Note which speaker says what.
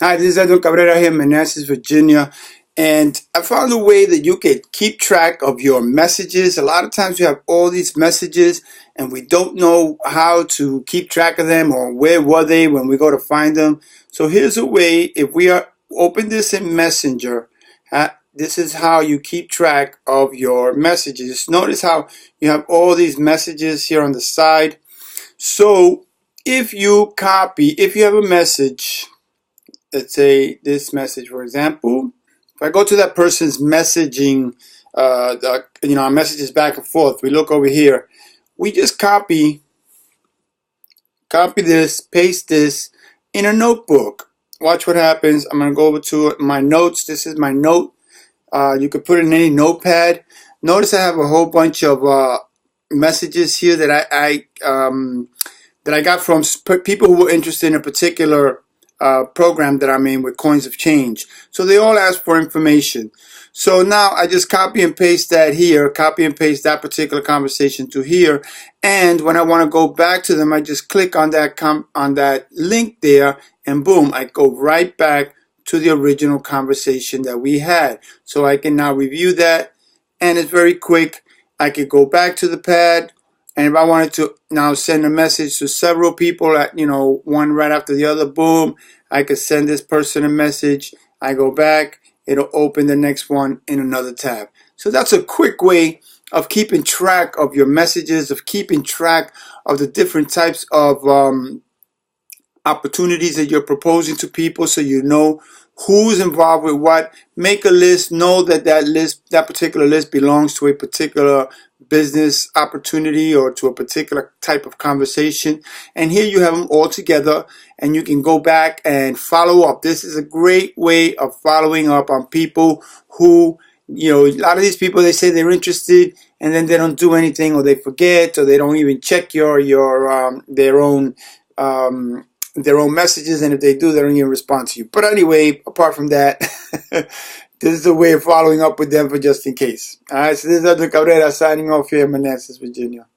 Speaker 1: Hi, this is Edwin Cabrera here in Manassas, Virginia. And I found a way that you can keep track of your messages. A lot of times we have all these messages and we don't know how to keep track of them or where were they when we go to find them. So here's a way. If we open this in Messenger, this is how you keep track of your messages. Notice how you have all these messages here on the side. So if you have a message, let's say this message, for example, if I go to that person's messaging, our messages back and forth, we look over here, we just copy this, paste this in a notebook. Watch what happens. I'm going to go over to my notes. This is my note. You could put it in any notepad. Notice I have a whole bunch of messages here that I got from people who were interested in a particular program that I'm in with Coins of Change. So they all ask for information. So now I just copy and paste that here, copy and paste that particular conversation to here. And when I want to go back to them, I just click on that link there, and boom, I go right back to the original conversation that we had. So I can now review that, and it's very quick. I could go back to the pad, and if I wanted to now send a message to several people at, one right after the other, boom, I could send this person a message. I go back, it'll open the next one in another tab. So that's a quick way of keeping track of your messages, of keeping track of the different types of opportunities that you're proposing to people, so you know who's involved with what. Make a list. Know that particular list belongs to a particular business opportunity or to a particular type of conversation. And here you have them all together, and you can go back and follow up. This is a great way of following up on people who, a lot of these people, they say they're interested and then they don't do anything, or they forget, or they don't even check their own messages, and if they do, they don't even respond to you. But anyway, apart from that, this is a way of following up with them for just in case. All right, so this is Edwin Cabrera signing off here in Manassas, Virginia.